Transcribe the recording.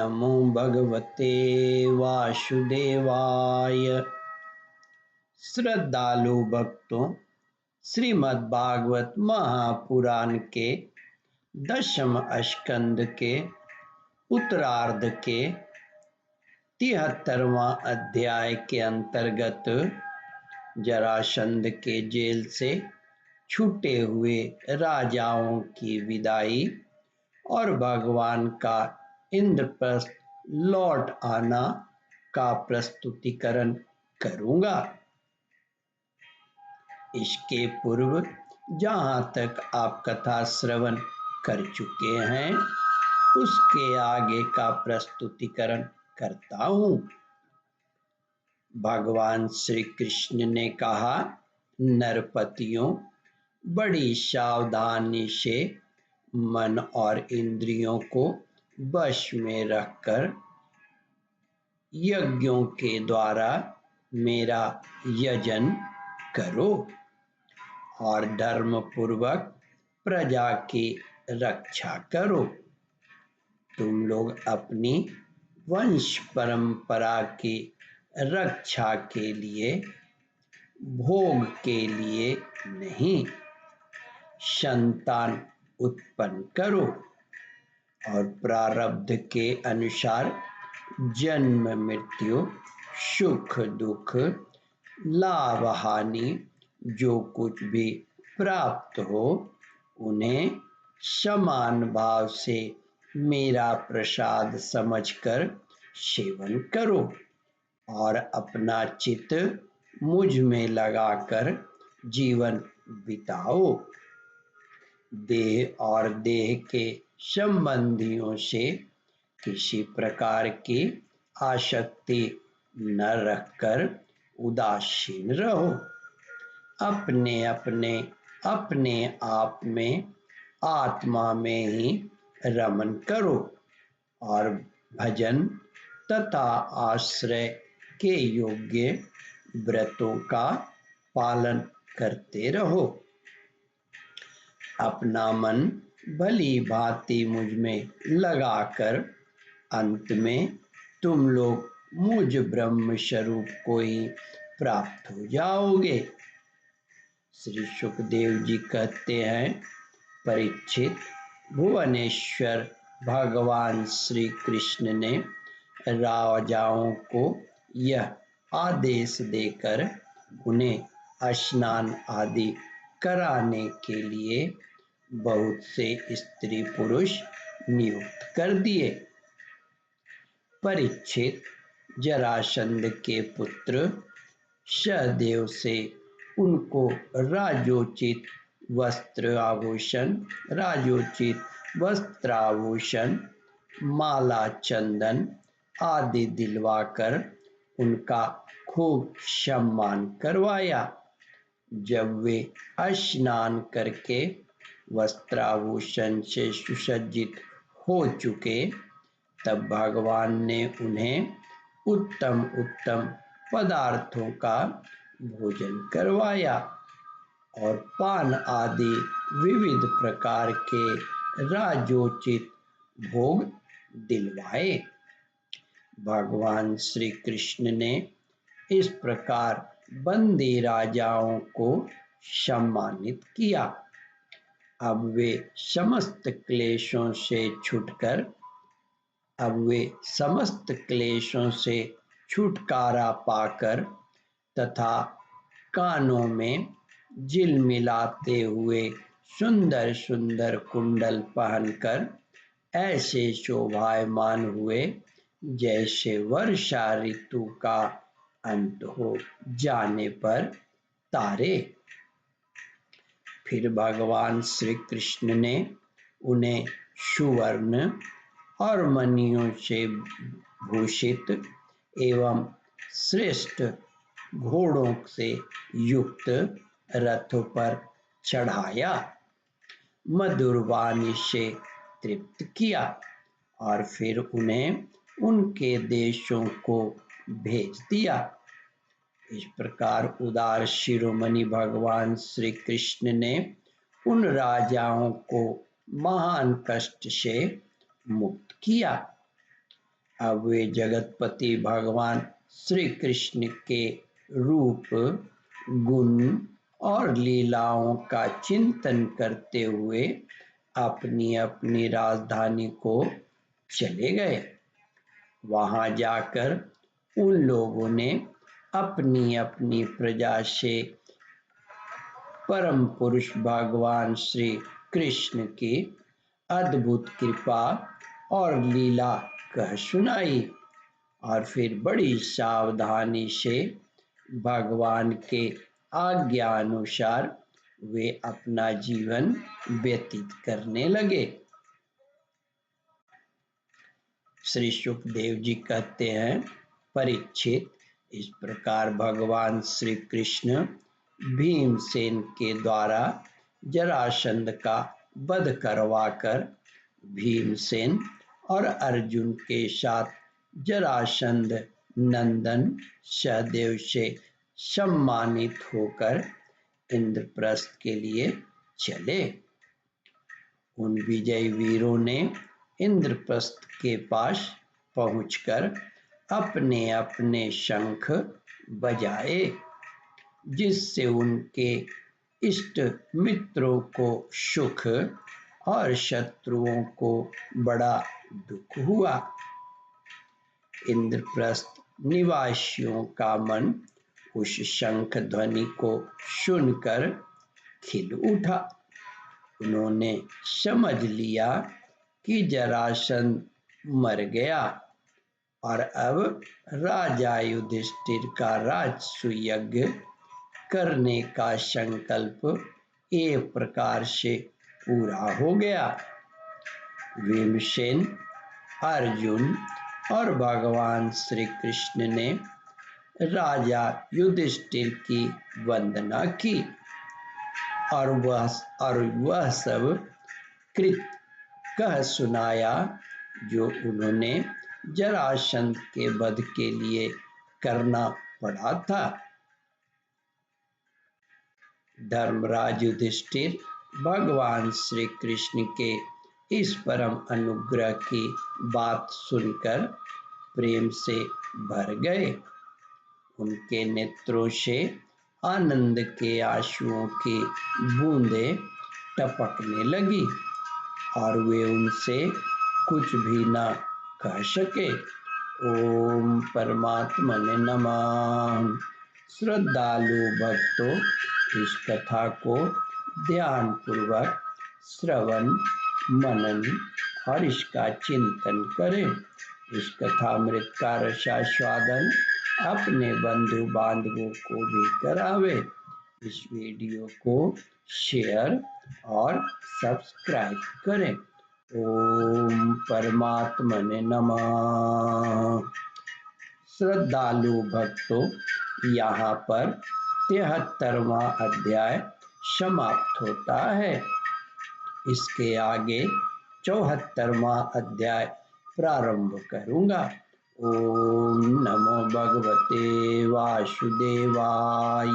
नमो भगवते वासुदेवाय। श्रद्धालु भक्तों, श्रीमद् भागवत महापुराण के 10वें स्कंद के उत्तरार्ध के 73वां अध्याय के अंतर्गत जरासंध के जेल से छूटे हुए राजाओं की विदाई और भगवान का इंद्रप्रस्थ लौट आना का प्रस्तुतिकरण करूंगा। इसके पूर्व जहां तक आप कथा श्रवण कर चुके हैं उसके आगे का प्रस्तुतिकरण करता हूं। भगवान श्री कृष्ण ने कहा, नरपतियों, बड़ी सावधानी से मन और इंद्रियों को वश में रखकर यज्ञों के द्वारा मेरा यजन करो और धर्म पूर्वक प्रजा की रक्षा करो। तुम लोग अपनी वंश परंपरा की रक्षा के लिए, भोग के लिए नहीं, संतान उत्पन्न करो और प्रारब्ध के अनुसार जन्म मृत्यु, सुख दुख, लाभ हानि जो कुछ भी प्राप्त हो उन्हें समान भाव से मेरा प्रसाद समझकर सेवन करो और अपना चित्त मुझ में लगाकर जीवन बिताओ। देह और देह के संबंधियों से किसी प्रकार की आसक्ति न रखकर उदासीन रहो। अपने आप में आत्मा में ही रमन करो और भजन तथा आश्रय के योग्य व्रतों का पालन करते रहो। अपना मन भली भांति मुझ में लगाकर अंत में तुम लोग मुझ ब्रह्म स्वरूप को ही प्राप्त हो जाओगे। श्री सुखदेव जी कहते हैं, परीक्षित, भुवनेश्वर भगवान श्री कृष्ण ने राजाओं को यह आदेश देकर उन्हें स्नान आदि कराने के लिए बहुत से स्त्री पुरुष नियुक्त कर दिए। परीक्षित, जरासंध के पुत्र सहदेव से उनको राजोचित वस्त्राभूषण, माला, चंदन आदि दिलवाकर उनका खूब सम्मान करवाया। जब वे स्नान करके वस्त्राभूषण से सुसज्जित हो चुके तब भगवान ने उन्हें उत्तम पदार्थों का भोजन करवाया और पान आदि विविध प्रकार के राजोचित भोग दिलवाए। भगवान श्री कृष्ण ने इस प्रकार बंदी राजाओं को सम्मानित किया। अब वे समस्त क्लेशों से छुटकारा पाकर तथा कानों में झिलमिलाते हुए सुंदर सुंदर कुंडल पहनकर ऐसे शोभायमान हुए जैसे वर्षा ऋतु का अंत हो जाने पर तारे। फिर भगवान श्री कृष्ण ने उन्हें सुवर्ण और मणियों से भूषित एवं श्रेष्ठ घोड़ों से युक्त रथों पर चढ़ाया, मधुर वाणी से तृप्त किया और फिर उन्हें उनके देशों को भेज दिया। इस प्रकार उदार शिरोमणि भगवान श्री कृष्ण ने उन राजाओं को महान कष्ट से मुक्त किया। अब वे जगतपति भगवान श्री कृष्ण के रूप, गुण और लीलाओं का चिंतन करते हुए अपनी अपनी राजधानी को चले गए। वहां जाकर उन लोगों ने अपनी अपनी प्रजा से परम पुरुष भगवान श्री कृष्ण की अद्भुत कृपा और लीला कह सुनाई और फिर बड़ी सावधानी से भगवान के आज्ञा अनुसार वे अपना जीवन व्यतीत करने लगे। श्री सुखदेव जी कहते हैं, परीक्षित, इस प्रकार भगवान श्री कृष्ण भीमसेन के द्वारा जरासंध का वध करवाकर भीमसेन और अर्जुन के साथ जरासंध नंदन सहदेव से सम्मानित होकर इंद्रप्रस्थ के लिए चले। उन विजयी वीरों ने इंद्रप्रस्थ के पास पहुंचकर अपने अपने शंख बजाए, जिससे उनके इष्ट मित्रों को सुख और शत्रुओं को बड़ा दुख हुआ। इंद्रप्रस्थ निवासियों का मन उस शंख ध्वनि को सुनकर खिल उठा। उन्होंने समझ लिया कि जरासंध मर गया और अब राजा युधिष्ठिर का राजसूय यज्ञ करने का संकल्प एक प्रकार से पूरा हो गया। भीमसेन, अर्जुन और भगवान श्री कृष्ण ने राजा युधिष्ठिर की वंदना की और वह सब कृत कह सुनाया जो उन्होंने जरासंध के वध के लिए करना पड़ा था। धर्मराज युधिष्ठिर भगवान श्री कृष्ण के इस परम अनुग्रह की बात सुनकर प्रेम से भर गए। उनके नेत्रों से आनंद के आंसुओं की बूंदें टपकने लगी और वे उनसे कुछ भी न कह सके। ओम परमात्मने नमः। श्रद्धालु भक्तों, इस कथा को ध्यान पूर्वक श्रवण, मनन और इसका चिंतन करें। इस कथामृत का रसास्वादन अपने बंधु बांधवों को भी करावे। इस वीडियो को शेयर और सब्सक्राइब करें। ओम परमात्मने नमः। श्रद्धालु भक्तों, यहाँ पर 73वां अध्याय समाप्त होता है। इसके आगे 74वां अध्याय प्रारंभ करूंगा। ओम नमो भगवते वासुदेवाय।